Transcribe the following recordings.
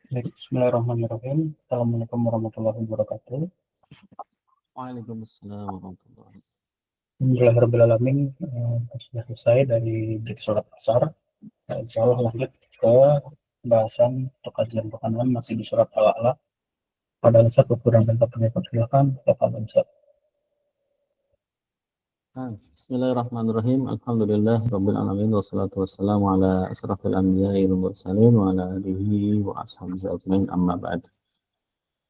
Baik, Bismillahirrahmanirrahim. Assalamualaikum warahmatullahi wabarakatuh. Waalaikumsalam warahmatullahi. Alhamdulillahirrahmanirrahim. Sudah selesai dari Brik Surat Asar. Insya Allah lanjut ke pembahasan atau kajian pekan masih di surat Al-A'la. Pada satu kurang dan persilakan Bapak Bansa. Bismillahirrahmanirrahim. Alhamdulillah rabbil alamin wassalatu wassalamu ala asrafil anbiya'i wal mursalin wa ala alihi wa ashabihi ajmain amma ba'd.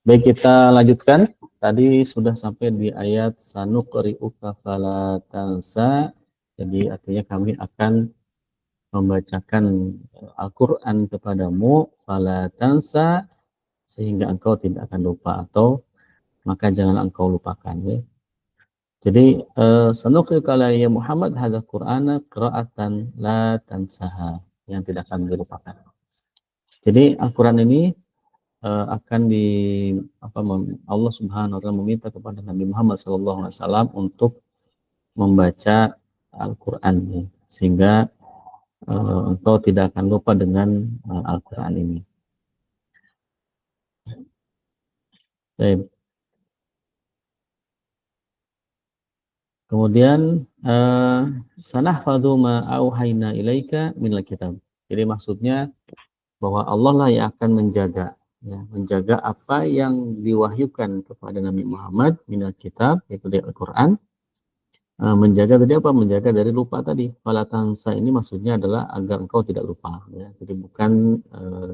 Baik, kita lanjutkan. Tadi sudah sampai di ayat sanuqri'uka fala tansa. Jadi artinya kami akan membacakan Al-Qur'an kepadamu fala tansa sehingga engkau tidak akan lupa atau maka jangan engkau lupakan ya. Jadi sanuqri'uka ya Muhammad hadzal Qur'ana qira'atan la tansaha yang tidak akan dilupakan. Jadi Al-Qur'an ini akan Allah Subhanahu wa taala meminta kepada Nabi Muhammad SAW untuk membaca Al-Qur'an ya, sehingga engkau tidak akan lupa dengan Al-Qur'an ini. Baik. Kemudian sanahfadzu ma auhayna ilaika minal kitab. Jadi maksudnya bahwa Allah lah yang akan menjaga ya, menjaga apa yang diwahyukan kepada Nabi Muhammad minal kitab, yaitu dari Al-Qur'an. Menjaga tadi apa? Menjaga dari lupa tadi. Fala tansa ini maksudnya adalah agar engkau tidak lupa ya. Jadi bukan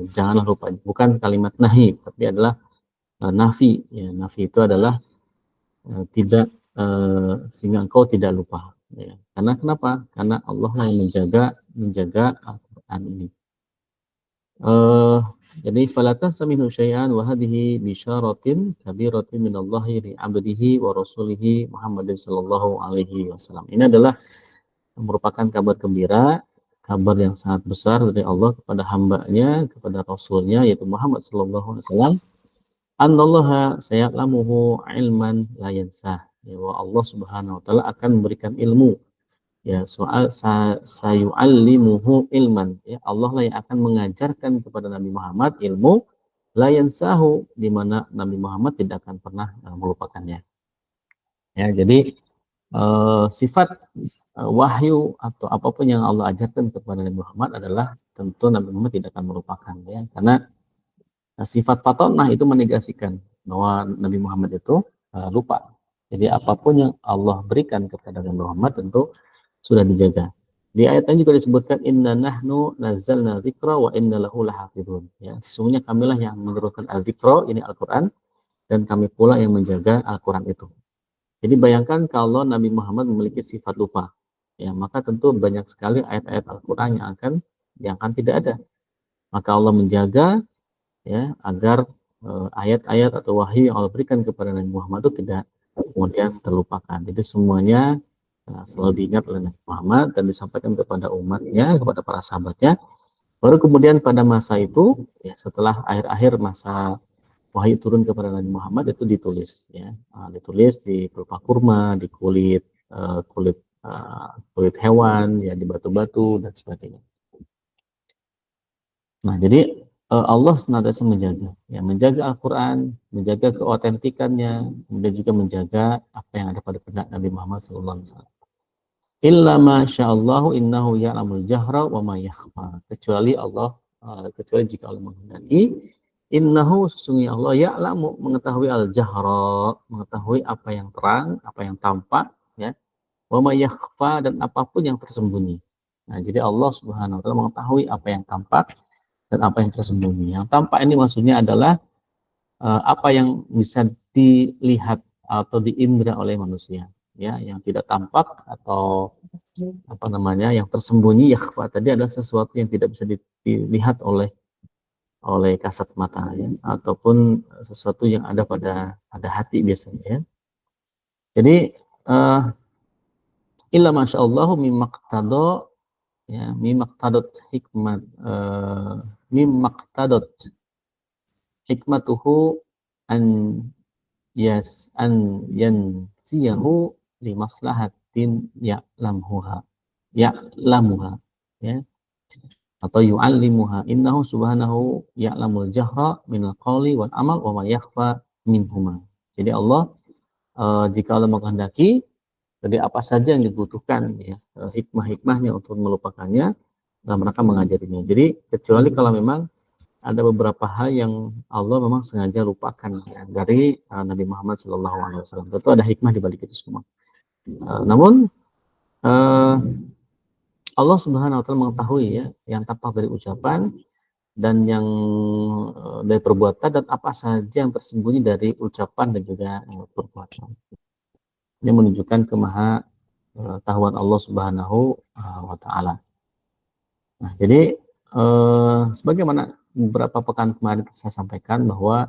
janganlah lupa, bukan kalimat nahi, tapi adalah nafi ya. Nafi itu adalah tidak sehingga engkau tidak lupa ya. Karena kenapa? Karena Allah lah yang menjaga Al-Qur'an ini. Jadi falatan saminu syai'an wa hadhihi bisyaratin kabiratin minallahi li 'abdihi wa rasulihi Muhammadin sallallahu alaihi wasallam. Ini adalah merupakan kabar gembira, kabar yang sangat besar dari Allah kepada hambanya, kepada rasulnya yaitu Muhammad sallallahu alaihi wasallam. Annallaha sayalamuhu ilman la yansah. Ya, Allah Subhanahu wa taala akan memberikan ilmu ya soal sayu'allimuhu ilman ya Allah lah yang akan mengajarkan kepada Nabi Muhammad ilmu la yansahu di mana Nabi Muhammad tidak akan pernah melupakannya ya. Jadi sifat wahyu atau apapun yang Allah ajarkan kepada Nabi Muhammad adalah tentu Nabi Muhammad tidak akan melupakan ya, karena sifat patonah itu menegasikan bahwa Nabi Muhammad itu lupa. Jadi apapun yang Allah berikan kepada Nabi Muhammad tentu sudah dijaga. Di ayat ini juga disebutkan inna nahnu nazzalna dzikra wa inna lahu lahafizun. Ya, sesungguhnya kamilah yang menurunkan al-dzikra, ini Al-Qur'an, dan kami pula yang menjaga Al-Qur'an itu. Jadi bayangkan kalau Nabi Muhammad memiliki sifat lupa. Ya, maka tentu banyak sekali ayat-ayat Al-Qur'an yang akan tidak ada. Maka Allah menjaga ya agar ayat-ayat atau wahyu yang Allah berikan kepada Nabi Muhammad itu tidak kemudian terlupakan. Jadi semuanya selalu diingat oleh Nabi Muhammad dan disampaikan kepada umatnya, kepada para sahabatnya. Baru kemudian pada masa itu, ya, setelah akhir-akhir masa wahyu turun kepada Nabi Muhammad itu ditulis, ya, ditulis di pelupa kurma, di kulit hewan, ya, di batu-batu dan sebagainya. Nah, jadi Allah senantiasa menjaga Al-Quran, menjaga keotentikannya, kemudian juga menjaga apa yang ada pada benak Nabi Muhammad SAW. Illa masyaallahu innahu ya'lamul jahra wa ma yakhfa. Kecuali jika Allah menghendaki, innahu sesungguhnya Allah ya'lamu mengetahui al-jahra, mengetahui apa yang terang, apa yang tampak, ya. Wa ma yakhfa dan apapun yang tersembunyi. Nah, jadi Allah Subhanahu wa taala mengetahui apa yang tampak dan apa yang tersembunyi. Yang tampak ini maksudnya adalah apa yang bisa dilihat atau diindra oleh manusia, ya, yang tidak tampak atau apa namanya yang tersembunyi ya tadi adalah sesuatu yang tidak bisa dilihat oleh kasat mata ya, ataupun sesuatu yang ada pada hati biasanya ya. Jadi illa masyaallahu mimaqtado ya mimaqtadot hikmat mimaqtadot hikmatuhu an an yansiyahu li maslahatin ya'lamuha ya. atau yu'allimuha innahu subhanahu ya'lamul jahra minal qawli wal amal wa ma yakhfa minhuma. Jadi Allah jika Allah menghendaki, jadi apa saja yang dibutuhkan ya hikmah-hikmahnya untuk melupakannya dalam rangka mengajarinya. Jadi kecuali kalau memang ada beberapa hal yang Allah memang sengaja lupakan ya, dari Nabi Muhammad SAW. Tentu ada hikmah di balik itu semua. Namun Allah Subhanahu Wa Taala mengetahui ya yang tampak dari ucapan dan yang dari perbuatan dan apa saja yang tersembunyi dari ucapan dan juga perbuatan. Ini menunjukkan kemaha tahuan Allah Subhanahu Wa Taala. Nah, jadi sebagaimana beberapa pekan kemarin saya sampaikan bahwa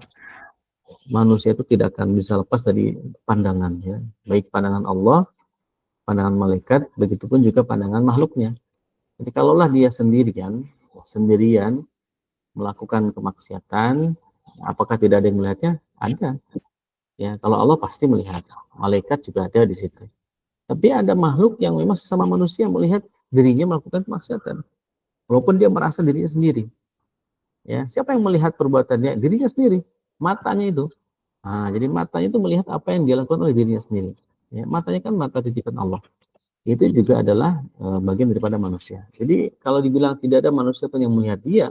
manusia itu tidak akan bisa lepas dari pandangan ya, baik pandangan Allah, pandangan malaikat, begitupun juga pandangan makhluknya. Jadi kalaulah dia sendirian melakukan kemaksiatan, apakah tidak ada yang melihatnya? Ada. Ya, kalau Allah pasti melihat. Malaikat juga ada di situ. Tapi ada makhluk yang memang sesama manusia melihat dirinya melakukan kemaksiatan. Walaupun dia merasa dirinya sendiri. Ya, siapa yang melihat perbuatannya? Dirinya sendiri. Matanya itu. Nah, jadi matanya itu melihat apa yang dia lakukan oleh dirinya sendiri. Ya, matanya kan mata titipan Allah. Itu juga adalah bagian daripada manusia. Jadi kalau dibilang tidak ada manusia yang melihat dia,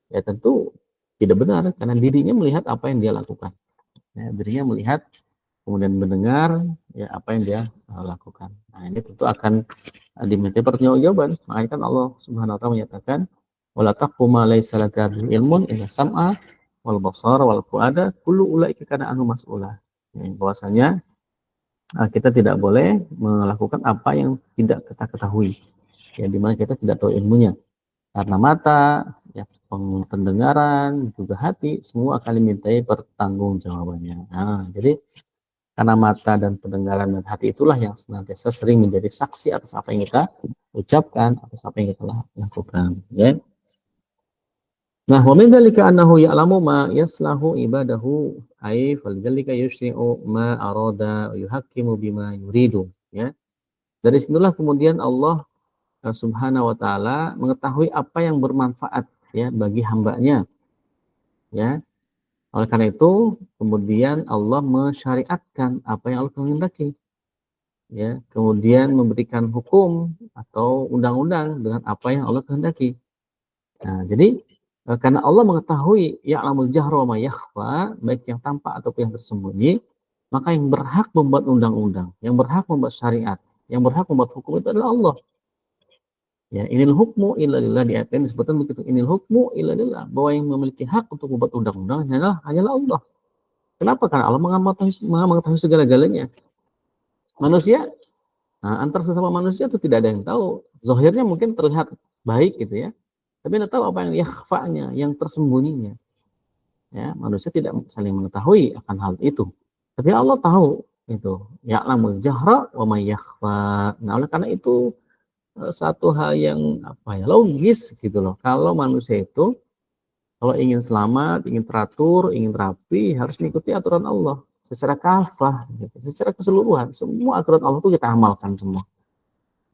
ya tentu tidak benar karena dirinya melihat apa yang dia lakukan. Ya, dirinya melihat kemudian mendengar ya apa yang dia lakukan. Nah, ini tentu akan diminta pertanggungjawaban. Makanya kan Allah Subhanahu wa taala menyatakan wala taqfu ma laysa laka ilmun illa sam'a wal basara wal fuada kullu ulaika kana anhu mas'ula. Ya, bahwasanya kita tidak boleh melakukan apa yang tidak kita ketahui, ya dimana kita tidak tahu ilmunya. Karena mata, ya pendengaran, juga hati, semua akan dimintai pertanggungjawabannya. Nah, jadi karena mata dan pendengaran dan hati itulah yang senantiasa sering menjadi saksi atas apa yang kita ucapkan, atas apa yang kita lakukan. Ya. Nah, wa min dzalika annahu ya'lamu ma yaslahu ibadahu ay falidzalika yusyri'u ma arada yuhaqqimu bima yuridu ya. Dari sinilah kemudian Allah Subhanahu wa taala mengetahui apa yang bermanfaat ya bagi hambanya ya. Oleh karena itu kemudian Allah mensyariatkan apa yang Allah kehendaki ya, kemudian memberikan hukum atau undang-undang dengan apa yang Allah kehendaki. Nah, jadi karena Allah mengetahui ya'lamul jahra wa ma yakhfa, baik yang tampak ataupun yang tersembunyi, maka yang berhak membuat undang-undang, yang berhak membuat syariat, yang berhak membuat hukum itu adalah Allah. Ya, inil hukmu illa lillah, di ayat ini disebutkan begitu, inil hukmu illa lillah, bahwa yang memiliki hak untuk membuat undang-undang hanyalah Allah. Kenapa? Karena Allah mengetahui segala-galanya. Manusia, antar sesama manusia itu tidak ada yang tahu. Zahirnya mungkin terlihat baik gitu ya, tapi tidak tahu apa yang yakhfa'nya, yang tersembunyinya. Ya, manusia tidak saling mengetahui akan hal itu. Tapi Allah tahu itu. Ya'lamul jahra wa may yakhfa. Nah, oleh karena itu satu hal yang logis gitu loh. Kalau manusia itu kalau ingin selamat, ingin teratur, ingin rapi, harus mengikuti aturan Allah secara kafah, gitu. Secara keseluruhan. Semua aturan Allah itu kita amalkan semua.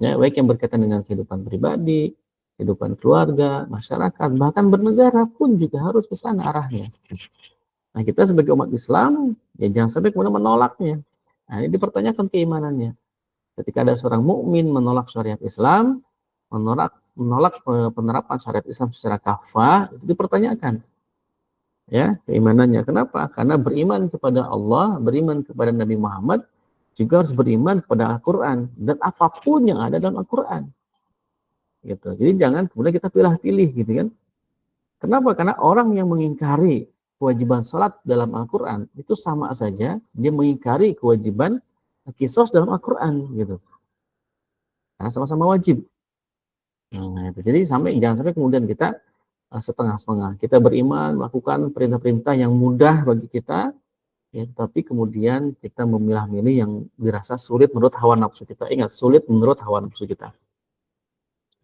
Ya, baik yang berkaitan dengan kehidupan pribadi, kehidupan keluarga, masyarakat, bahkan bernegara pun juga harus ke sana arahnya. Nah, kita sebagai umat Islam, ya jangan sampai kemudian menolaknya. Nah, ini dipertanyakan keimanannya. Ketika ada seorang mukmin menolak syariat Islam, menolak penerapan syariat Islam secara kafah, itu dipertanyakan. Ya, keimanannya. Kenapa? Karena beriman kepada Allah, beriman kepada Nabi Muhammad, juga harus beriman kepada Al-Quran dan apapun yang ada dalam Al-Quran. Gitu. Jadi jangan kemudian kita pilih-pilih gitu kan. Kenapa? Karena orang yang mengingkari kewajiban sholat dalam Al-Quran itu sama saja dia mengingkari kewajiban qisas dalam Al-Quran gitu. Karena sama-sama wajib. Nah, itu. Jadi jangan sampai kemudian kita setengah-setengah. Kita beriman melakukan perintah-perintah yang mudah bagi kita, ya, tapi kemudian kita memilah-milih yang dirasa sulit menurut hawa nafsu kita. Ingat, sulit menurut hawa nafsu kita.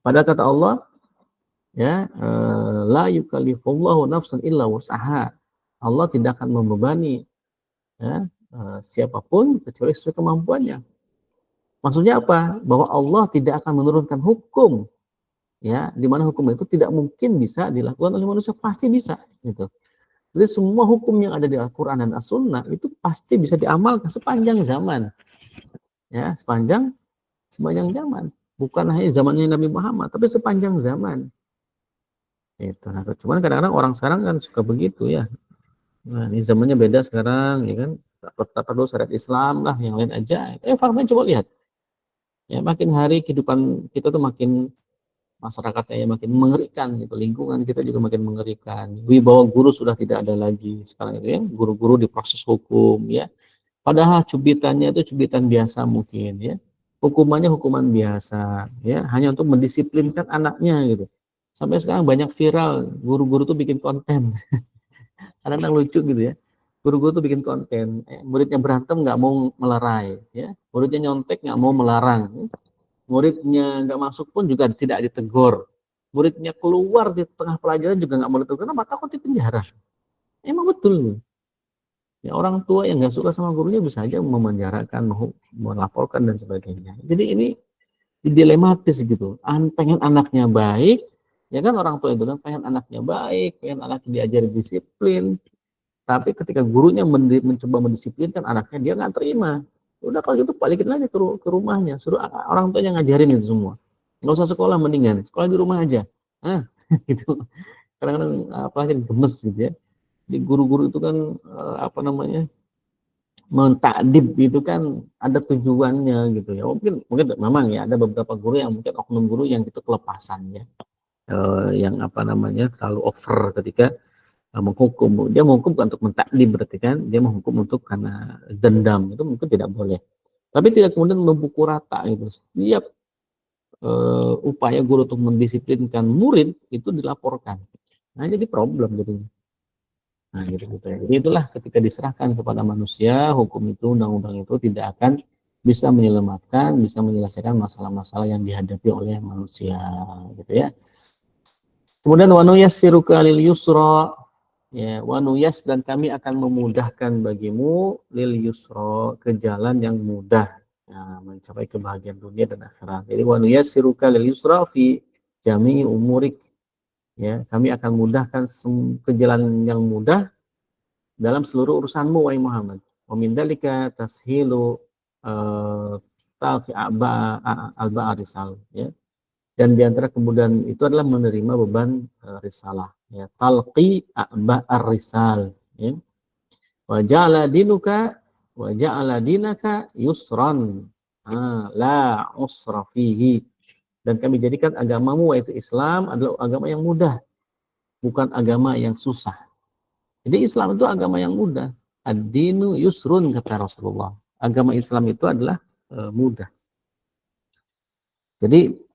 Pada kata Allah, ya, la yukallifullahu nafsan illa wus'aha. Allah tidak akan membebani ya, siapapun kecuali sesuai kemampuannya. Maksudnya apa? Bahwa Allah tidak akan menurunkan hukum ya, di mana hukum itu tidak mungkin bisa dilakukan oleh manusia, pasti bisa gitu. Jadi semua hukum yang ada di Al-Quran dan As-Sunnah itu pasti bisa diamalkan sepanjang zaman, ya, sepanjang zaman, bukan hanya zamannya Nabi Muhammad, tapi sepanjang zaman. Itu. Nah, cuman kadang-kadang orang sekarang kan suka begitu ya. Nah, ini zamannya beda sekarang, ya kan? Tak perlu syariat Islam lah, yang lain aja. Faktanya coba lihat, ya, makin hari kehidupan kita tuh makin, masyarakatnya ya makin mengerikan gitu, lingkungan kita juga makin mengerikan, wibawa guru sudah tidak ada lagi sekarang itu ya, guru-guru diproses hukum ya, padahal cubitannya itu cubitan biasa mungkin ya, hukumannya hukuman biasa ya, hanya untuk mendisiplinkan anaknya gitu. Sampai sekarang banyak viral guru-guru tuh bikin konten kadang-kadang lucu gitu ya, guru-guru tuh bikin konten, muridnya berantem nggak mau melerai ya, muridnya nyontek nggak mau melarang, muridnya nggak masuk pun juga tidak ditegur, muridnya keluar di tengah pelajaran juga nggak mau ditegur, nah, maka kok di penjara. Emang betul ya, orang tua yang nggak suka sama gurunya bisa aja memenjarakan, melaporkan dan sebagainya. Jadi ini dilematis gitu, pengen anaknya baik ya kan, orang tua itu kan pengen anaknya baik, pengen anaknya diajari disiplin, tapi ketika gurunya mencoba mendisiplinkan anaknya, dia nggak terima. Udah kalau gitu balikin lagi ke rumahnya, suruh orang tuanya ngajarin itu semua. Nggak usah sekolah, mendingan sekolah di rumah aja. Nah, gitu. Kadang-kadang apalagi gemes gitu ya. Di guru-guru itu kan apa namanya, mentakdib itu kan ada tujuannya gitu ya. Mungkin memang ya ada beberapa guru yang mungkin oknum guru yang itu kelepasan ya. Yang apa namanya terlalu over ketika menghukum. Dia menghukum bukan untuk mentakdim, berarti kan dia menghukum untuk karena dendam, itu mungkin tidak boleh. Tapi tidak kemudian memukul rata gitu. Setiap upaya guru untuk mendisiplinkan murid itu dilaporkan. Nah, jadi problem jadinya. Nah, gitu. Jadi itulah ketika diserahkan kepada manusia, hukum itu, undang-undang itu tidak akan bisa menyelamatkan, bisa menyelesaikan masalah-masalah yang dihadapi oleh manusia, gitu ya. Kemudian wa nuyassiruka lil yusra, ya, wa nuyas, dan kami akan memudahkan bagimu lil yusra, ke jalan yang mudah, ya, mencapai kebahagiaan dunia dan akhirat. Jadi wa nuyassiruka lil yusra fi jami'i umurik, ya, kami akan mudahkan ke jalan yang mudah dalam seluruh urusanmu wahai Muhammad. Wa min dzalika tashilu talqi alba arisal, ya. Dan diantara kemudian itu adalah menerima beban risalah, ya, talqi a'ba ar-risal, ya. Wa ja'ala dinuka wa ja'ala dinaka yusran, la usra fihi, dan kami jadikan agamamu yaitu Islam adalah agama yang mudah, bukan agama yang susah. Jadi Islam itu agama yang mudah. Ad-dinu yusrun, kata Rasulullah. Agama Islam itu adalah mudah. Jadi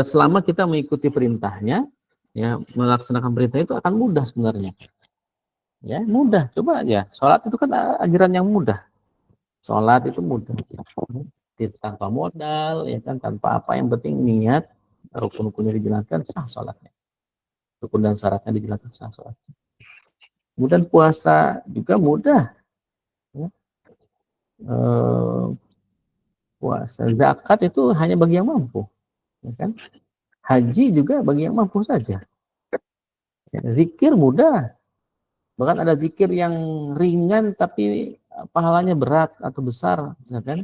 selama kita mengikuti perintahnya, ya, melaksanakan perintah itu akan mudah sebenarnya. Ya, mudah. Coba aja. Sholat itu kan ajaran yang mudah. Sholat itu mudah. Tanpa modal, ya kan, tanpa apa, yang penting niat, rukun-rukunnya dijalankan, sah sholatnya. Rukun dan syaratnya dijalankan, sah sholatnya. Kemudian puasa juga mudah. Ya. Puasa, zakat itu hanya bagi yang mampu, ya kan? Haji juga bagi yang mampu saja. Ya, zikir mudah, bahkan ada zikir yang ringan tapi pahalanya berat atau besar, ya kan?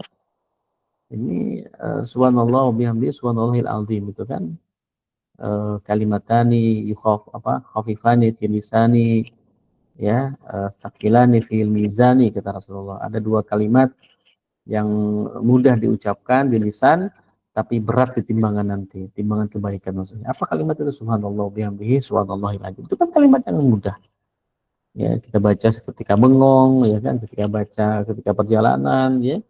Ini subhanallah bihamdi subhanallahil azim, itu kan kalimatani khafifani fi lisani, ya, sakilani fil mizani, kata Rasulullah. Ada dua kalimat yang mudah diucapkan di lisan tapi berat di timbangan nanti, timbangan kebaikan maksudnya. Apa kalimat itu? Subhanallah bihamdihi subhanallahil azim. Itu kan kalimat yang mudah. Ya, kita baca ketika bengong, ya kan, ketika baca ketika perjalanan, ya.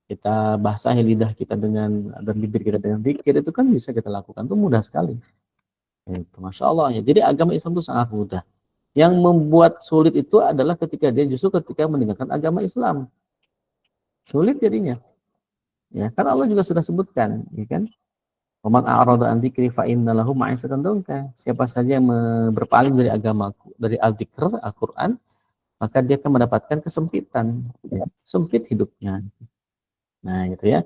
Kita basahi lidah kita dengan, dan bibir kita dengan zikir, itu kan bisa kita lakukan, itu mudah sekali. Itu Masya Allah ya. Jadi agama Islam itu sangat mudah. Yang membuat sulit itu adalah ketika dia justru ketika meninggalkan agama Islam. Sulit jadinya. Ya, kan Allah juga sudah sebutkan, ya kan? Waman a'rada an dzikri fa inna lahu ma'isatan dongka. Siapa saja yang berpaling dari agamaku, dari al-dzikr, Al-Qur'an, maka dia akan mendapatkan kesempitan, ya. Sempit hidupnya. Nah, gitu ya.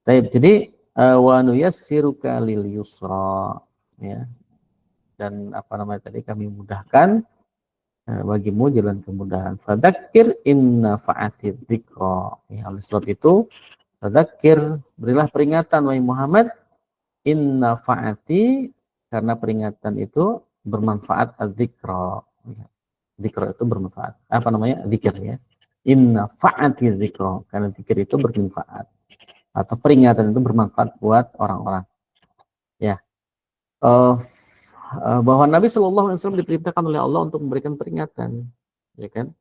Baik, jadi wa nuyassiruka lil yusra. ya. Dan apa namanya tadi, kami mudahkan bagimu jalan kemudahan. Fadzakir in nafa'atid dzikra. Ya, oleh sebab itu, fadzakir, berilah peringatan wahai Muhammad, in nafa'ati, karena peringatan itu bermanfaat, adzikra. Ya, dzikra itu bermanfaat. Apa namanya? Dzikir ya. In nafa'ati dzikra, karena dzikir itu bermanfaat atau peringatan itu bermanfaat buat orang-orang. Ya. Uh, bahwa Nabi Shallallahu Alaihi Wasallam diperintahkan oleh Allah untuk memberikan peringatan, ya kan?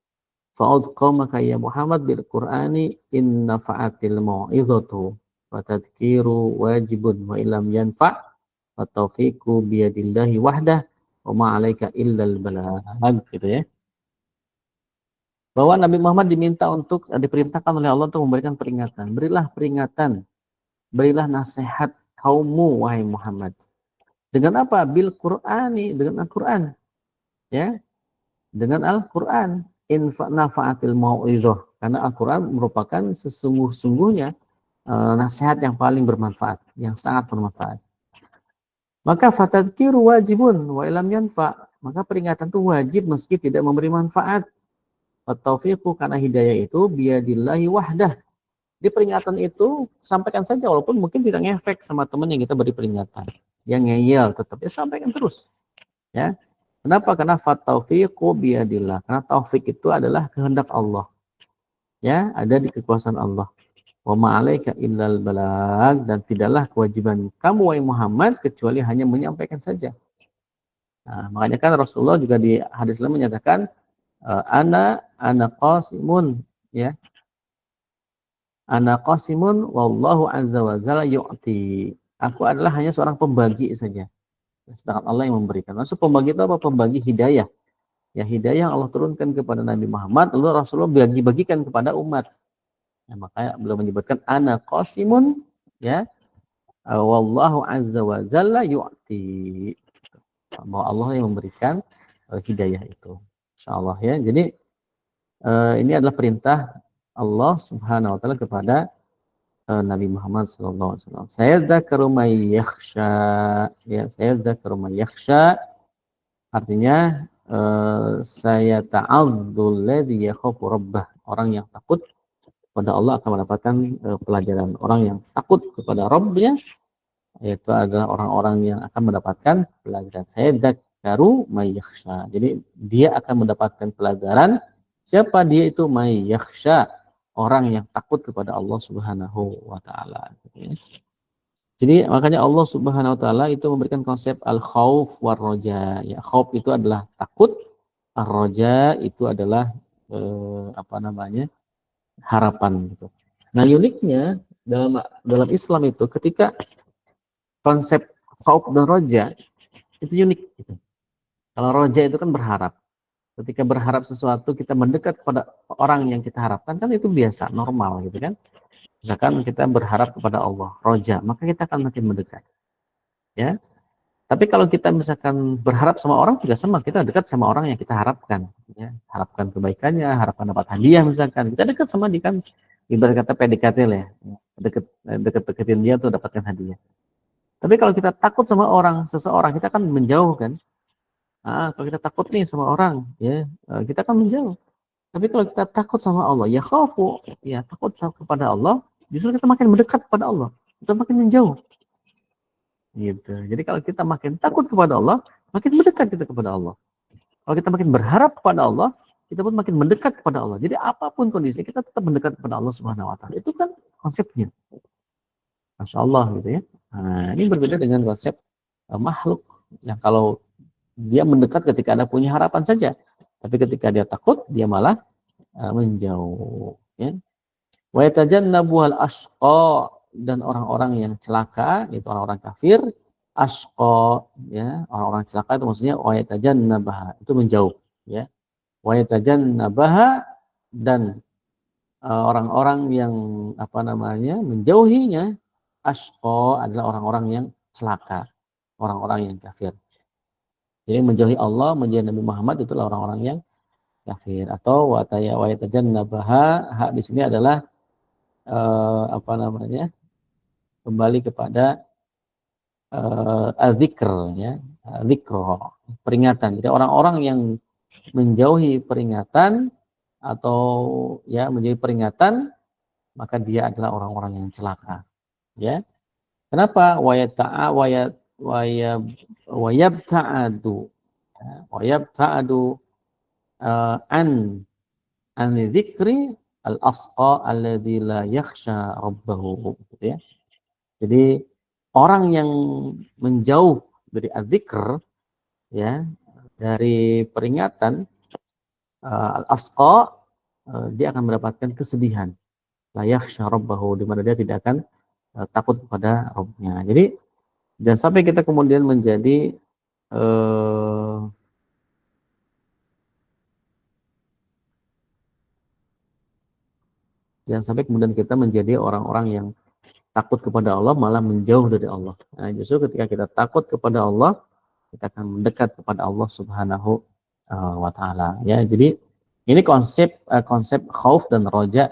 Fa'udqamaka ya Muhammad bil Qur'ani in nafa'atil mau'izatu wa tadhkiru wajibun wa illam yanfa' wa taufiqu biyadillahi wahdah wa ma'alaika illal balagh, gitu ya. Bahwa Nabi Muhammad diminta untuk diperintahkan oleh Allah untuk memberikan peringatan. Berilah peringatan, berilah nasihat kaummu wahai Muhammad. Dengan apa? Bil Qur'ani, dengan Al-Qur'an. Ya, dengan Al-Qur'an. Nafa'atil mau'izah, karena Al-Qur'an merupakan sesungguh-sungguhnya nasihat yang paling bermanfaat, yang sangat bermanfaat. Maka fatadkiru wajibun wa ilam yanfa, maka peringatan itu wajib meski tidak memberi manfaat. At-taufiqu, karena hidayah itu biyadillahi wahdah. Di peringatan itu sampaikan saja, walaupun mungkin tidak ngefek sama teman yang kita beri peringatan, yang ngeyel, tetap ya sampaikan terus. Ya, kenapa? Karena fataufiqu biyadillah, karena taufik itu adalah kehendak Allah. Ya, ada di kekuasaan Allah. Wa ma'alaika illal balag, dan tidaklah kewajiban kamu wahai Muhammad kecuali hanya menyampaikan saja. Nah, makanya kan Rasulullah juga di hadis lain menyatakan ana qasimun, ya. Ana qasimun wallahu azza wa jalla yu'ti. Aku adalah hanya seorang pembagi saja, sedangkan Allah yang memberikan. Maksud pembagi itu apa? Pembagi hidayah. Ya, hidayah yang Allah turunkan kepada Nabi Muhammad, lalu Rasulullah bagi-bagikan kepada umat. Ya, makanya beliau menyebutkan ana qasimun, ya, wallahu azza wa jalla yu'ti. Bahwa Allah yang memberikan hidayah itu. Insyaallah ya. Jadi ini adalah perintah Allah Subhanahu wa taala kepada Nabi Muhammad sallallahu alaihi wasallam. Sayadzakaru may yakhsha, ya, sayadzakaru may yakhsha, artinya saya ta'adzul ladzi yakhafu rabbah, orang yang takut kepada Allah akan mendapatkan pelajaran. Orang yang takut kepada Rabbnya, yaitu adalah orang-orang yang akan mendapatkan pelajaran. Sayadzakaru may yakhsha, jadi dia akan mendapatkan pelajaran. Siapa dia itu? May yakhsha, orang yang takut kepada Allah Subhanahu wa taala. Jadi makanya Allah Subhanahu wa taala itu memberikan konsep al-khauf war roja. Ya, khauf itu adalah takut, ar-roja itu adalah apa namanya? Harapan gitu. Nah, uniknya dalam Islam itu ketika konsep khauf dan roja itu unik gitu. Kalau roja itu kan berharap. Ketika berharap sesuatu, kita mendekat kepada orang yang kita harapkan, kan itu biasa, normal gitu kan. Misalkan kita berharap kepada Allah, roja, maka kita akan makin mendekat. Ya. Tapi kalau kita misalkan berharap sama orang juga sama, kita dekat sama orang yang kita harapkan, ya. Harapkan kebaikannya, harapkan dapat hadiah misalkan. Kita dekat sama dia kan, ibarat kata PDKT lah ya. Deketin dia tuh dapatkan hadiah. Tapi kalau kita takut sama orang, seseorang, kita kan menjauh kan. Kalau kita takut nih sama orang, ya, kita kan menjauh. Tapi kalau kita takut sama Allah, ya khafu, ya takut kepada Allah, justru kita makin mendekat kepada Allah, kita makin menjauh. Gitu. Jadi kalau kita makin takut kepada Allah, makin mendekat kita kepada Allah. Kalau kita makin berharap kepada Allah, kita pun makin mendekat kepada Allah. Jadi apapun kondisi, kita tetap mendekat kepada Allah Subhanahu wa taala. Itu kan konsepnya. Masya Allah gitu ya. Nah, ini berbeda dengan konsep makhluk yang kalau dia mendekat ketika ada punya harapan saja, tapi ketika dia takut dia malah menjauh. Ya. Wa yatajannabuhal ashqa, dan orang-orang yang celaka itu orang-orang kafir. Ashqa, ya, orang-orang celaka itu maksudnya wa yatajannabaha, itu menjauh, ya. Wa yatajannabaha, dan orang-orang yang apa namanya menjauhinya. Ashqa adalah orang-orang yang celaka, orang-orang yang kafir. Jadi menjauhi Allah, menjauhi Nabi Muhammad itulah orang-orang yang kafir. Atau wa yatajannabaha, hak di sini adalah apa namanya? Kembali kepada adzikr, ya, dzikro, peringatan. Jadi orang-orang yang menjauhi peringatan atau ya menjauhi peringatan, maka dia adalah orang-orang yang celaka, ya. Kenapa? Wayabta'adu, ya, wayabta'adu an dzikri al-asqa alladzi la yakhsha rabbahu, gitu ya. Jadi orang yang menjauh dari adzikr, ya, dari peringatan al-asqa, dia akan mendapatkan kesedihan, la yakhsha rabbahu, di mana dia tidak akan takut kepada Rabbnya. Jadi jangan sampai kita kemudian menjadi jangan sampai kemudian kita menjadi orang-orang yang takut kepada Allah malah menjauh dari Allah. Nah, justru ketika kita takut kepada Allah, kita akan mendekat kepada Allah Subhanahu wa taala, ya. Jadi ini konsep khauf dan roja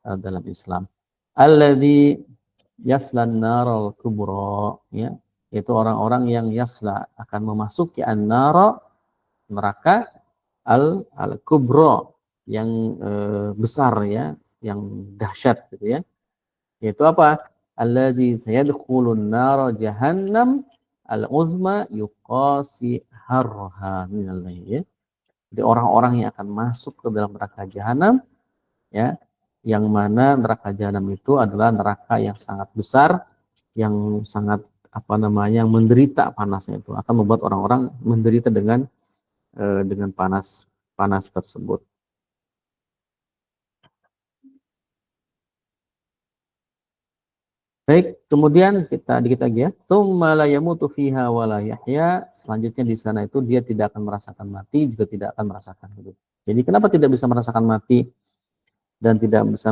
dalam Islam. Alladzi yaslan naral kubra, ya, yaitu orang-orang yang yasla akan memasuki an-nara, neraka, al-kubra, yang besar, ya, yang dahsyat, gitu ya. Yaitu apa? Alladzi sayadkhulun nar jahannam al-uzma yuqasi harha minal layl, ya. Jadi orang-orang yang akan masuk ke dalam neraka jahanam, ya, yang mana neraka jahanam itu adalah neraka yang sangat besar, yang sangat yang menderita panasnya, itu akan membuat orang-orang menderita dengan panas tersebut. Baik, kemudian kita dikit lagi, ya. Tsumma la yamutu fiha wa la yahya. Selanjutnya di sana itu dia tidak akan merasakan mati, juga tidak akan merasakan hidup. Jadi kenapa tidak bisa merasakan mati dan tidak bisa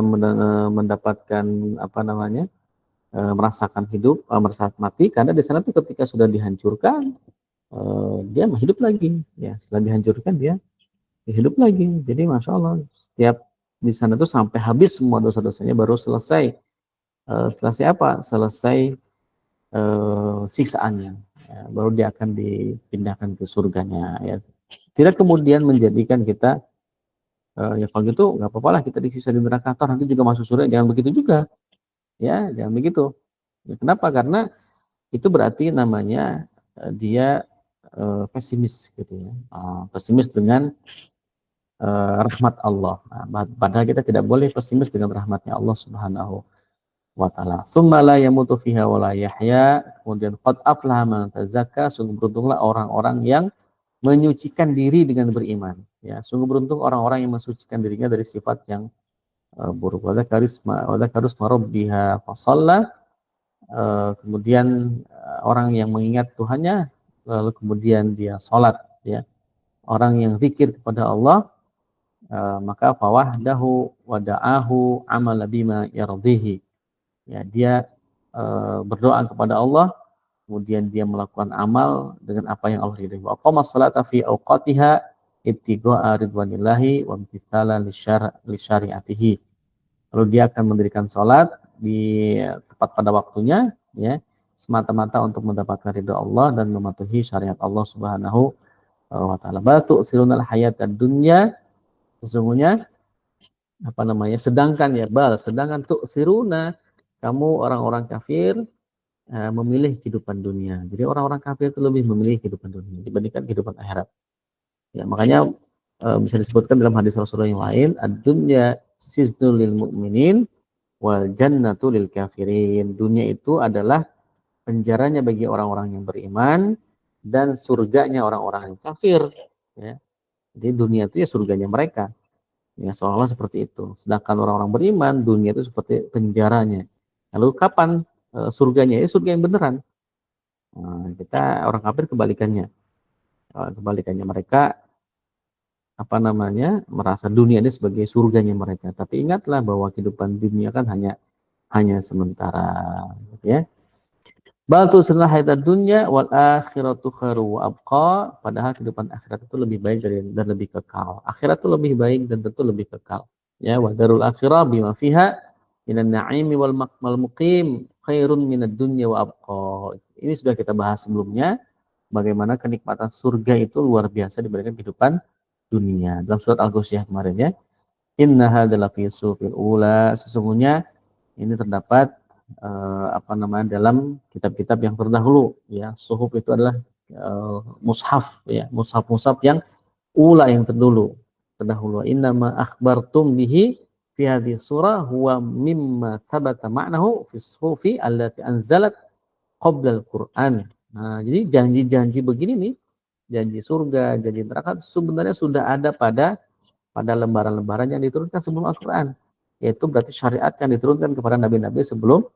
mendapatkan merasakan hidup, merasakan mati? Karena di sana tuh ketika sudah dihancurkan, dia hidup lagi, ya. Setelah dihancurkan dia hidup lagi. Jadi masya Allah, setiap di sana tuh sampai habis semua dosa-dosanya baru selesai. Selesai apa? Selesai siksaannya, ya, baru dia akan dipindahkan ke surganya, ya. Tidak kemudian menjadikan kita ya kalau gitu nggak apa-apa lah kita disiksa di neraka, nanti juga masuk surga. Jangan begitu juga, ya, jangan begitu. Ya, kenapa? Karena itu berarti namanya dia pesimis, gitu ya, pesimis dengan rahmat Allah. Nah, padahal kita tidak boleh pesimis dengan rahmatnya Allah Subhanahu wa ta'ala. Tsumma la yamutu fiha wa la yahya. Kemudian qad aflaha man tazakka, sungguh beruntunglah orang-orang yang menyucikan diri dengan beriman, ya. Sungguh beruntung orang-orang yang mensucikan dirinya dari sifat yang buruk. Wa dzakarusma rabbiha fa shalla. Kemudian orang yang mengingat Tuhannya lalu kemudian dia salat, ya. Orang yang zikir kepada Allah, maka fawahdahu wa da'ahu amala bima yardihi. Ya, dia berdoa kepada Allah, kemudian dia melakukan amal dengan apa yang Allah ridhoi. Wa qama sholata fi awqatiha ibtigha'a ridwanillahi wa imtithalan lisyari'atihi. Lalu dia akan mendirikan salat di tepat pada waktunya, ya, semata-mata untuk mendapatkan ridha Allah dan mematuhi syariat Allah Subhanahu wa taala. Batu sirunal hayatad dunya, sesungguhnya sedangkan tuh siruna, kamu orang-orang kafir memilih kehidupan dunia. Jadi orang-orang kafir itu lebih memilih kehidupan dunia dibandingkan kehidupan akhirat. Ya, makanya bisa disebutkan dalam hadis Rasulullah yang lain, ad-dunya siznul lil mu'minin wal jannatu lil kafirin. Dunia itu adalah penjaranya bagi orang-orang yang beriman dan surganya orang-orang yang kafir, ya. Jadi dunia itu ya surganya mereka. Ya, seolah-olah seperti itu. Sedangkan orang-orang beriman, dunia itu seperti penjaranya. Lalu kapan surganya? Ya surga yang beneran. Nah, kita orang kafir kebalikannya. Kebalikannya, mereka merasa dunia ini sebagai surganya mereka. Tapi ingatlah bahwa kehidupan dunia kan hanya sementara, ya. Bal tusirna hayatad dunya wal akhiratu khairu wa abqa. Padahal kehidupan akhirat itu lebih baik dan lebih kekal. Akhirat itu lebih baik dan tentu lebih kekal. Ya, wa darul akhirah bima fiha minan na'imi wal muqim. khairun minad dunya wa abqa. Ini sudah kita bahas sebelumnya, bagaimana kenikmatan surga itu luar biasa dibandingkan kehidupan dunia. Dalam surat Al-Ghasyiyah kemarin ya. Inna hadzal fi sufil ula, sesungguhnya ini terdapat dalam kitab-kitab yang terdahulu ya. Suhuf itu adalah mushaf ya, mushaf-mushaf yang ula, yang terdahulu. Innama akhbartum bihi fi hadhihi surah huwa mimma thabata ma'nahu fi suhufi allati anzalat qabla al-Qur'an. Nah, jadi janji-janji begini nih, janji surga, janji neraka sebenarnya sudah ada pada lembaran-lembaran yang diturunkan sebelum Al-Qur'an. Yaitu berarti syariat yang diturunkan kepada nabi-nabi sebelum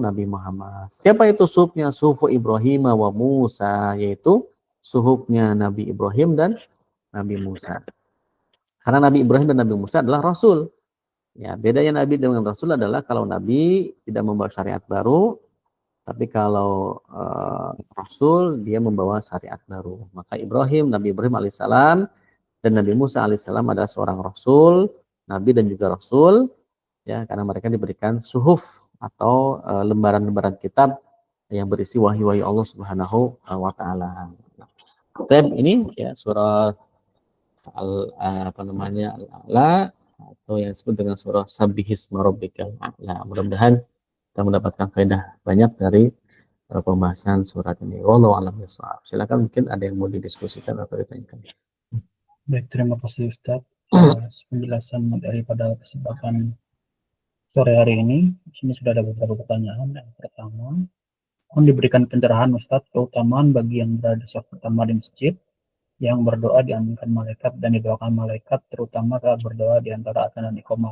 Nabi Muhammad. Siapa itu suhufnya? Suhuf Ibrahim wa Musa, yaitu suhufnya Nabi Ibrahim dan Nabi Musa. Karena Nabi Ibrahim dan Nabi Musa adalah Rasul. Ya, bedanya Nabi dengan Rasul adalah kalau Nabi tidak membawa syariat baru, tapi kalau Rasul dia membawa syariat baru. Maka Nabi Ibrahim alaihissalam dan Nabi Musa alaihissalam adalah seorang Rasul, Nabi dan juga Rasul, ya, karena mereka diberikan suhuf atau lembaran-lembaran kitab yang berisi wahyu-wahyu Allah Subhanahu wa taala. Ini ya surah Al-A'la atau yang disebut dengan surah Sabbihisma Rabbikal A'la. Mudah-mudahan kita mendapatkan faedah banyak dari pembahasan surat ini. Wallahu a'lam bishawab. Silakan, mungkin ada yang mau didiskusikan atau ditanyakan. Baik, terima kasih Ustadz atas penjelasan daripada kesempatan sore hari ini. Di sini sudah ada beberapa pertanyaan. Yang pertama, mohon diberikan pencerahan Ustadz keutamaan bagi yang berada di saf pertama di masjid, yang berdoa diaminkan malaikat dan didoakan malaikat, terutama saat berdoa di antara adzan dan iqamah.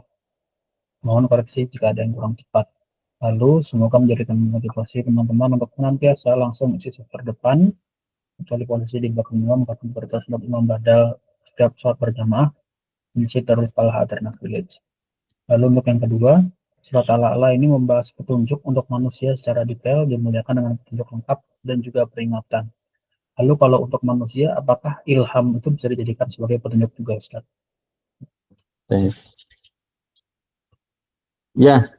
Mohon koreksi jika ada yang kurang tepat. Lalu semoga menjadikan motivasi teman-teman untuk senantiasa langsung isi saf terdepan, kecuali posisi di belakang imam, bahkan berita sebab imam badal setiap sholat berjamaah, mengisi terus pahala alternatif. Lalu untuk yang kedua, surat Al-A'la ini membahas petunjuk untuk manusia secara detail, dimuliakan dengan petunjuk lengkap dan juga peringatan. Lalu kalau untuk manusia, apakah ilham itu bisa dijadikan sebagai petunjuk juga, Ustaz? Ya,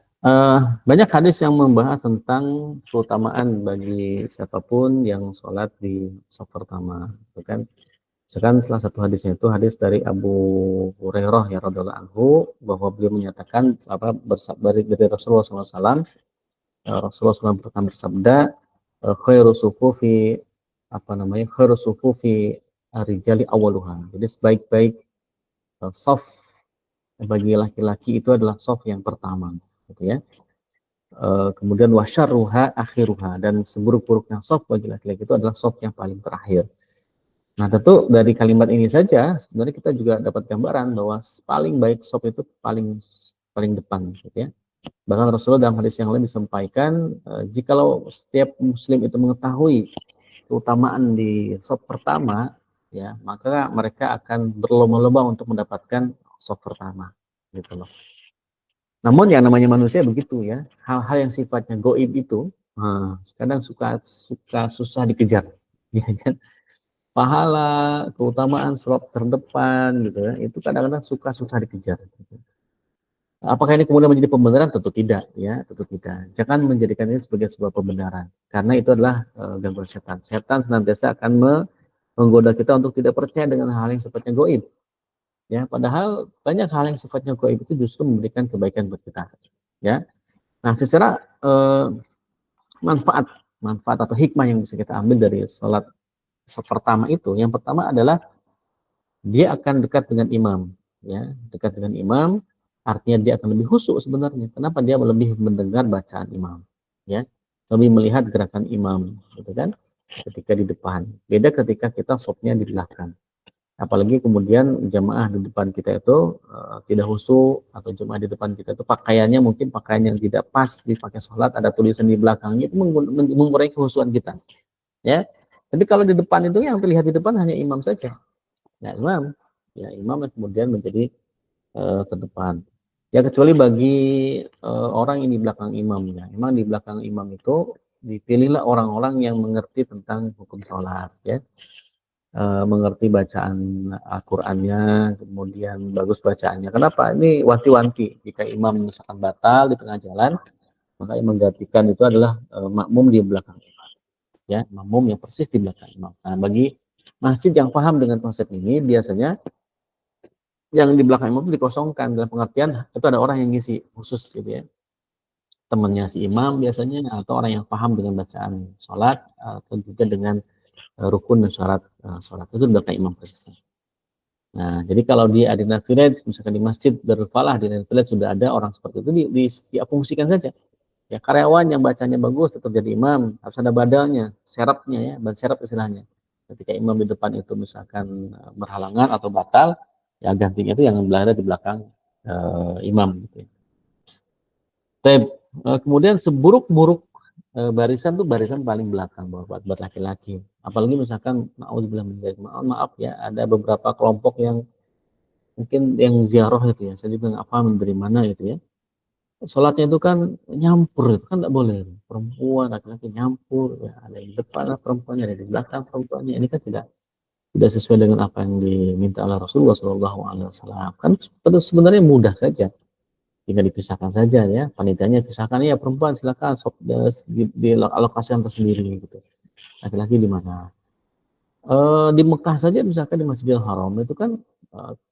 banyak hadis yang membahas tentang keutamaan bagi siapapun yang sholat di saf pertama, kan? Sekarang salah satu hadisnya itu hadis dari Abu Hurairah ya radhiyallahu anhu, bahwa beliau menyatakan dari Rasulullah SAW, Rasulullah SAW pernah bersabda, khairu sufufi khairu sufufi ar-rijali awwaluha. Jadi sebaik-baik saf bagi laki-laki itu adalah saf yang pertama, gitu ya. Kemudian wasyarruha akhiruha, dan seburuk-buruknya saf bagi laki-laki itu adalah saf yang paling terakhir. Nah, tentu dari kalimat ini saja sebenarnya kita juga dapat gambaran bahwa paling baik saf itu paling depan, gitu ya. Bahkan Rasulullah dalam hadis yang lain disampaikan, jikalau setiap muslim itu mengetahui keutamaan di saf pertama, ya, maka mereka akan berlomba-lomba untuk mendapatkan saf pertama, gitu loh. Namun yang namanya manusia begitu ya, hal-hal yang sifatnya goib itu kadang suka susah dikejar, ya kan? Pahala, keutamaan sholat terdepan gitu ya, itu kadang-kadang suka susah dikejar. Gitu. Apakah ini kemudian menjadi pembenaran? Tentu tidak, ya, tentu tidak. Jangan menjadikan ini sebagai sebuah pembenaran, karena itu adalah gangguan setan. Setan senantiasa akan menggoda kita untuk tidak percaya dengan hal yang sifatnya goib. Ya, padahal banyak hal yang sifatnya goib itu justru memberikan kebaikan buat kita. Ya, nah secara manfaat atau hikmah yang bisa kita ambil dari sholat pertama itu, yang pertama adalah dia akan dekat dengan imam, ya, dekat dengan imam, artinya dia akan lebih khusyuk sebenarnya. Kenapa? Dia lebih mendengar bacaan imam, ya, lebih melihat gerakan imam, gitu kan, ketika di depan. Beda ketika kita sopnya di belakang. Apalagi kemudian jamaah di depan kita itu tidak khusyuk, atau jamaah di depan kita itu pakaiannya mungkin pakaian yang tidak pas dipakai sholat, ada tulisan di belakangnya, itu mengurangi kekhusyukan kita, ya. Tapi kalau di depan itu yang terlihat di depan hanya imam saja. Nah, imam yang kemudian menjadi terdepan. Ya, kecuali bagi orang yang di belakang imamnya. Memang di belakang imam itu dipilihlah orang-orang yang mengerti tentang hukum sholat, ya. Mengerti bacaan Al-Qur'annya, kemudian bagus bacaannya. Kenapa? Ini wanti-wanti. Jika imam misalkan batal di tengah jalan, Maka yang menggantikan itu adalah makmum di belakang imam. Ya, makmum yang persis di belakang imam. Nah, bagi masjid yang paham dengan konsep ini, biasanya yang di belakang imam itu dikosongkan, dalam pengertian itu ada orang yang ngisi khusus gitu ya. Temannya si imam biasanya, atau orang yang paham dengan bacaan sholat, atau juga dengan rukun dan syarat sholat. Itu di belakang imam persisnya. Nah, jadi kalau di Adina Village, misalkan di Masjid Darul Falah, di Adina Village sudah ada orang seperti itu, difungsikan saja. Ya, karyawan yang bacanya bagus tetap jadi imam, harus ada badalnya, serapnya ya, ban serap istilahnya. Ketika imam di depan itu misalkan berhalangan atau batal, ya gantinya itu yang berada di belakang imam. Gitu. Kemudian seburuk-buruk barisan tuh barisan paling belakang buat laki-laki. Apalagi misalkan maaf ya, ada beberapa kelompok yang mungkin yang ziarah itu ya, saya juga nggak paham dari mana gitu ya. Sholatnya itu kan nyampur, itu kan nggak boleh. Perempuan, laki-laki nyampur, ya ada yang di depan perempuannya, ada di belakang perempuannya. Ini kan tidak sesuai dengan apa yang diminta oleh Rasulullah SAW. Kan sebenarnya mudah saja, tinggal dipisahkan saja ya. Panitianya pisahkan ya, perempuan silakan di alokasikan tersendiri gitu. Laki-laki di mana? Di Mekah saja misalkan di Masjidil Haram itu kan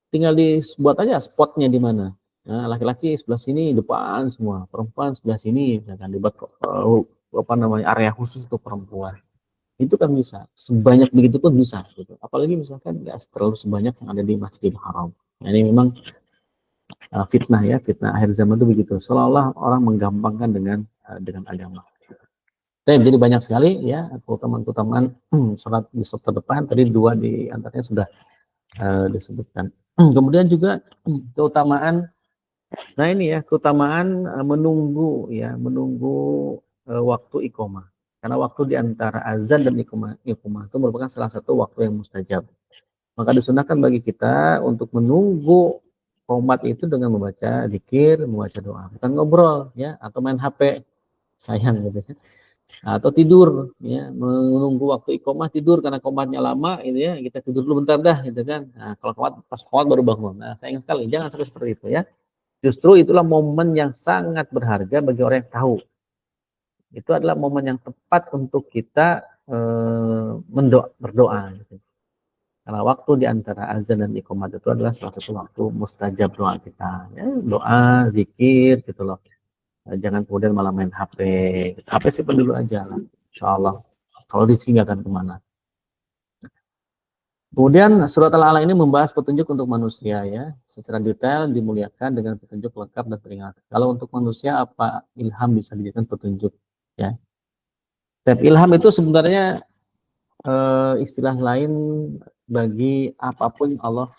tinggal dibuat aja spotnya di mana. Nah, laki-laki sebelah sini depan semua, perempuan sebelah sini, misalkan dibuat area khusus untuk perempuan. Itu kan bisa, sebanyak begitu pun bisa. Gitu. Apalagi misalkan nggak terlalu sebanyak yang ada di Masjidil Haram. Nah, ini memang fitnah ya, fitnah akhir zaman itu begitu. Seolah-olah orang menggampangkan dengan agama. Jadi banyak sekali ya keutamaan-keutamaan sholat di saf terdepan. Tadi dua di antaranya sudah disebutkan. Kemudian juga keutamaan, nah ini ya keutamaan menunggu waktu iqomah. Karena waktu di antara azan dan iqomah itu merupakan salah satu waktu yang mustajab. Maka disunahkan bagi kita untuk menunggu qomat itu dengan membaca zikir, membaca doa, bukan ngobrol ya atau main HP, sayang gitu ya. Atau tidur ya, menunggu waktu iqomah tidur karena qomatnya lama gitu ya, kita tidur dulu bentar dah gitu kan. Nah, kalau pas qomat baru bangun. Nah, sayang sekali, jangan sampai seperti itu ya. Justru itulah momen yang sangat berharga bagi orang yang tahu. Itu adalah momen yang tepat untuk kita berdoa gitu. Karena waktu di antara azan dan iqomat itu adalah salah satu waktu mustajab doa kita ya, doa, zikir gitu loh. Jangan kemudian malah main HP. HP simpan dulu aja lah, insya Allah. Kalau di sini nggak akan kemana. Kemudian surat Al-A'la ini membahas petunjuk untuk manusia ya, secara detail dimuliakan dengan petunjuk lengkap dan peringatan. Kalau untuk manusia apa ilham bisa dijadikan petunjuk ya. Tapi ilham itu sebenarnya istilah lain bagi apapun Allah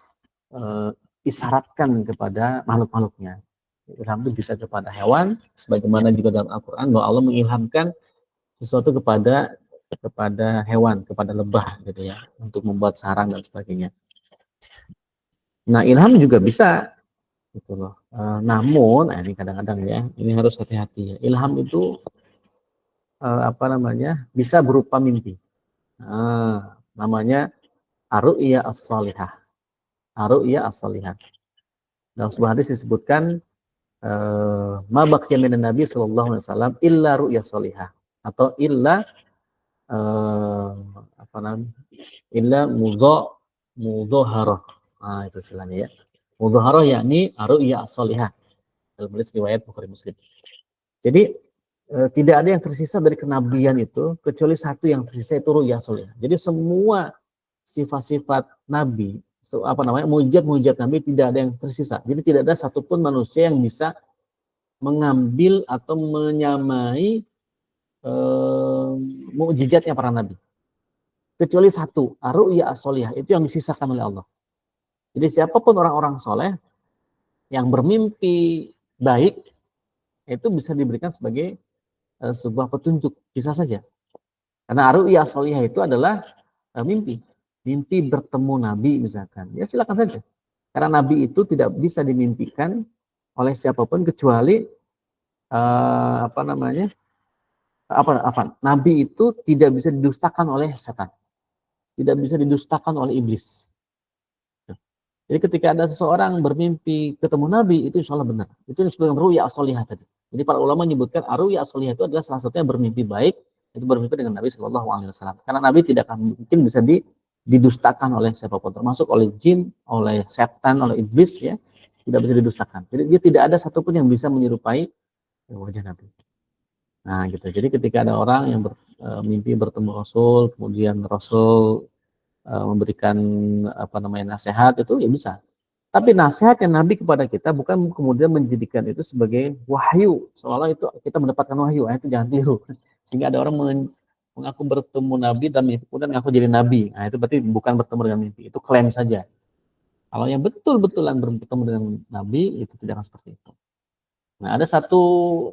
isyaratkan kepada makhluk-makhluknya. Ilham itu bisa kepada hewan, sebagaimana juga dalam Al-Quran bahwa Allah mengilhamkan sesuatu kepada hewan, kepada lebah gitu ya, untuk membuat sarang dan sebagainya. Nah, ilham juga bisa gitu loh. Namun, ini kadang-kadang ya, ini harus hati-hati ya. Ilham itu bisa berupa mimpi. Namanya ar-ru'ya as-salihah. Ar-ru'ya as-salihah. Dalam sebuah hadis disebutkan ma baqiya minan nabi sallallahu alaihi wasallam illa ru'ya salihah atau illa illa mudhaharah. Nah, itu istilahnya ya. Mudhaharah yakni ru'ya salihah. Dalam riwayat Bukhari Muslim. Jadi tidak ada yang tersisa dari kenabian itu kecuali satu yang tersisa, itu ru'ya salihah. Jadi semua sifat-sifat nabi, mujizat-mujizat nabi tidak ada yang tersisa. Jadi tidak ada satupun manusia yang bisa mengambil atau menyamai mukjizatnya para nabi. Kecuali satu, ar-ru'ya as-shalihah, itu yang disisakan oleh Allah. Jadi siapapun orang-orang soleh yang bermimpi baik, itu bisa diberikan sebagai sebuah petunjuk, bisa saja. Karena ar-ru'ya as-shalihah itu adalah mimpi bertemu nabi misalkan. Ya silakan saja. Karena nabi itu tidak bisa dimimpikan oleh siapapun kecuali nabi itu tidak bisa didustakan oleh setan, tidak bisa didustakan oleh iblis. Jadi ketika ada seseorang bermimpi ketemu nabi, itu insya Allah benar. Itu yang disebut dengan ru'ya as-shalihah tadi. Jadi para ulama menyebutkan ar-ru'ya as-shalihah itu adalah salah satunya bermimpi baik, itu bermimpi dengan Nabi Shallallahu Alaihi Wasallam. Karena Nabi tidak akan mungkin bisa didustakan oleh siapapun, termasuk oleh jin, oleh setan, oleh iblis, ya, tidak bisa didustakan. Jadi dia tidak ada satupun yang bisa menyerupai wajah Nabi. Nah, gitu. Jadi ketika ada orang yang mimpi bertemu Rasul, kemudian Rasul memberikan nasihat, itu ya bisa. Tapi nasihat yang Nabi kepada kita bukan kemudian menjadikan itu sebagai wahyu, seolah itu kita mendapatkan wahyu. Itu jangan tiru. Sehingga ada orang mengaku bertemu Nabi dan kemudian mengaku jadi Nabi. Nah, itu berarti bukan bertemu dengan mimpi, itu klaim saja. Kalau yang betul-betulan bertemu dengan Nabi, itu tidak akan seperti itu. Nah, ada satu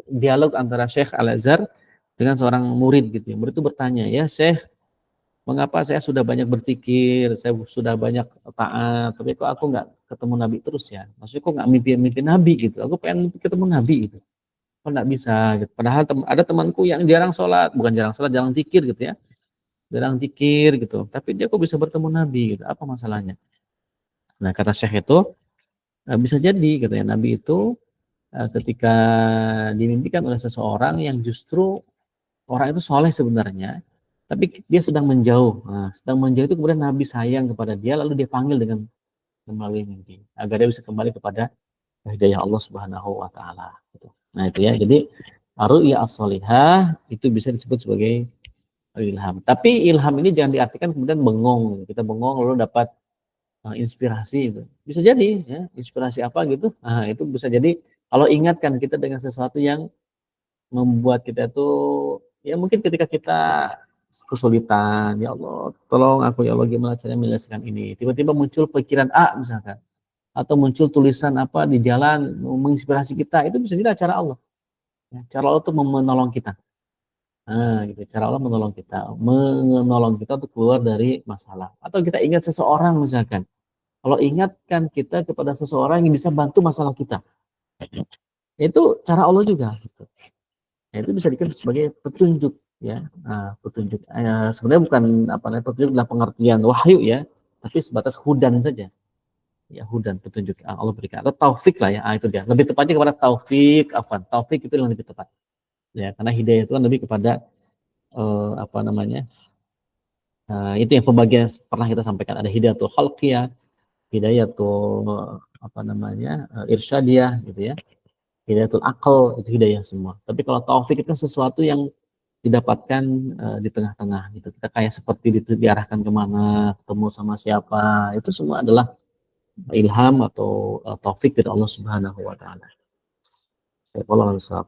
dialog antara Syekh Al-Azhar dengan seorang murid gitu. Murid itu bertanya, ya Syekh, mengapa saya sudah banyak berpikir, saya sudah banyak taat, tapi kok aku nggak ketemu Nabi terus ya? Maksudnya kok nggak mimpi Nabi gitu? Aku pengen ketemu Nabi gitu. Kok nggak bisa gitu? Padahal ada temanku yang jarang sholat, bukan jarang sholat, jarang zikir gitu ya. Jarang zikir gitu. Tapi dia kok bisa bertemu Nabi gitu? Apa masalahnya? Nah, kata Syekh itu, bisa jadi katanya Nabi itu ketika dimimpikan oleh seseorang yang justru orang itu soleh sebenarnya, tapi dia sedang menjauh. Nah, sedang menjauh itu kemudian Nabi sayang kepada dia, lalu dia panggil dengan melalui mimpi, agar dia bisa kembali kepada hidayah Allah Subhanahu wa taala gitu. Nah, itu ya. Jadi ar-ru'ya as-shalihah itu bisa disebut sebagai ilham. Tapi ilham ini jangan diartikan kemudian bengong. Kita bengong lalu dapat inspirasi itu. Bisa jadi ya, inspirasi apa gitu. Nah, itu bisa jadi kalau ingatkan kita dengan sesuatu yang membuat kita tuh ya mungkin ketika kita kesulitan, ya Allah tolong aku ya Allah gimana caranya menyelesaikan ini, tiba-tiba muncul pikiran A misalkan, atau muncul tulisan apa di jalan menginspirasi kita, itu bisa jadi cara Allah ya, cara Allah tuh menolong kita. Nah, gitu. Cara Allah menolong kita untuk keluar dari masalah. Atau kita ingat seseorang misalkan, kalau ingatkan kita kepada seseorang yang bisa bantu masalah kita, itu cara Allah juga gitu. Nah, itu bisa dikatakan sebagai petunjuk ya. Nah, petunjuk sebenarnya bukan petunjuk dalam pengertian wahyu ya, tapi sebatas hudan saja. Ya, hudan, petunjuk Allah berikan, atau taufik lah ya. Itu dia. Lebih tepatnya kepada taufik, taufik itu yang lebih tepat. Ya, karena hidayah itu kan lebih kepada itu yang pembagian pernah kita sampaikan, ada hidayatul khalqiyah, hidayatul irsyadiyah gitu ya. Hidayatul akal itu hidayah semua. Tapi kalau taufik itu kan sesuatu yang didapatkan di tengah-tengah gitu. Kita kayak seperti diarahkan kemana, ketemu sama siapa, itu semua adalah ilham atau taufik dari Allah Subhanahu wa taala.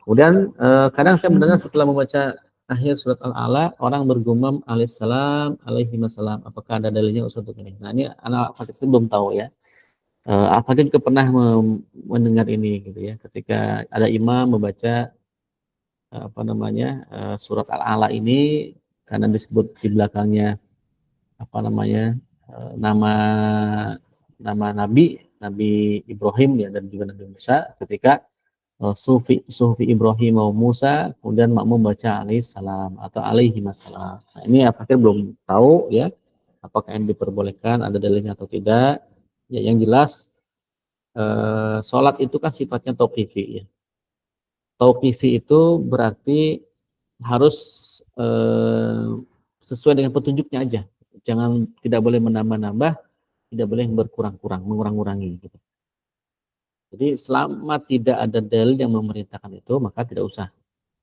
Kemudian kadang saya mendengar setelah membaca akhir surat Al-A'la, orang bergumam alaihissalam, alaihi wasallam. Apakah ada dalilnya Ustaz untuk ini? Nah, ini anak fakir belum tahu ya. Apakah juga pernah mendengar ini gitu ya, ketika ada imam membaca surat Al-A'la ini, karena disebut di belakangnya nama nama Nabi Ibrahim ya, dan juga Nabi Musa, ketika sufi Ibrahim mau Musa, kemudian makmum baca alaihissalam atau alaihi masalam. Nah, ini apakah belum tahu ya, apakah yang diperbolehkan, ada dalilnya atau tidak ya. Yang jelas sholat itu kan sifatnya tauqifi ya. Tauqifi itu berarti harus sesuai dengan petunjuknya aja. Tidak boleh menambah-nambah, tidak boleh berkurang-kurang, mengurang-urangi gitu. Jadi selama tidak ada dalil yang memerintahkan itu, maka tidak usah.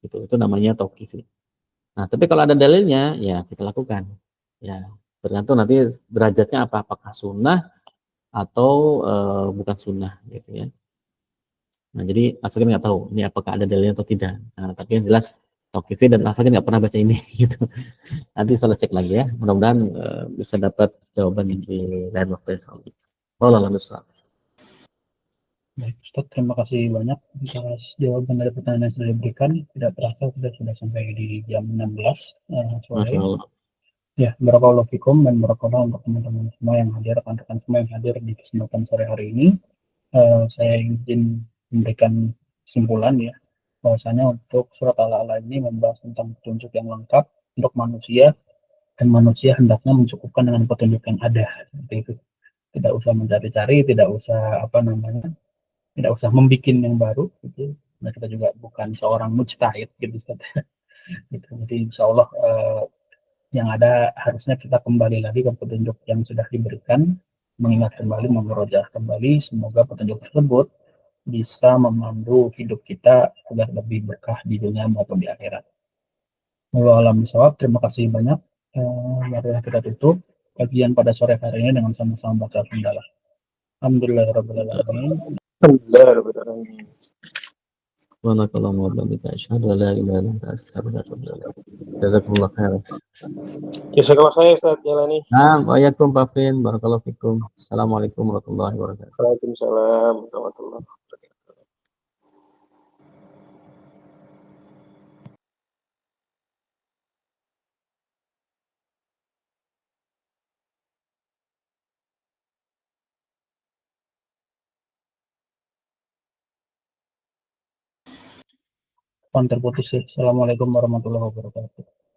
Itu namanya tauqifi. Nah, tapi kalau ada dalilnya, ya kita lakukan. Ya, tergantung nanti derajatnya apakah sunnah atau bukan sunnah gitu ya. Nah, jadi Afgan nggak tahu ini apakah ada dalilnya atau tidak. Nah, tapi yang jelas tauqifi, dan Afgan nggak pernah baca ini gitu. Nanti salah cek lagi ya. Mudah-mudahan bisa dapat jawaban di lain waktu. Wallahu a'lam. Baik, Ustaz, terima kasih banyak atas jawaban dari pertanyaan yang sudah diberikan. Tidak terasa kita sudah sampai di jam 16 sore. Masya Allah. Ya, barakallahu fikum, dan barakallahu untuk teman-teman semua yang hadir, rekan-rekan semua yang hadir di kesempatan sore hari ini. Saya ingin memberikan kesimpulan ya, bahwasanya untuk surat Al-A'la ini membahas tentang petunjuk yang lengkap untuk manusia, dan manusia hendaknya mencukupkan dengan petunjuk yang ada, seperti itu. Tidak usah mencari-cari, tidak usah membuat yang baru gitu. Nah, kita juga bukan seorang mujtahid gitu Ustaz. Gitu. Jadi insya Allah yang ada harusnya kita kembali lagi ke petunjuk yang sudah diberikan, mengingat kembali, memurojaah kembali, semoga petunjuk tersebut bisa memandu hidup kita agar lebih berkah di dunia maupun di akhirat. Wallahu alam bishawab. Terima kasih banyak. Marilah kita tutup kajian pada sore hari ini dengan sama-sama baca alhamdulillah. Alhamdulillahirobbilalamin. Alhamdulillah. Subhanakallahumma wa bihamdika asyhadu an la ilaha illa anta astaghfiruka wa atubu ilaik. Jazakumullah khairan. Jazakallah khair Ustaz Jalani. Nah, waalaikumsalam Pak Fin, barakallahu fikum. Assalamualaikum warahmatullahi wabarakatuh. Waalaikumsalam warahmatullahi wabarakatuh. Terputus ya. Assalamualaikum warahmatullahi wabarakatuh.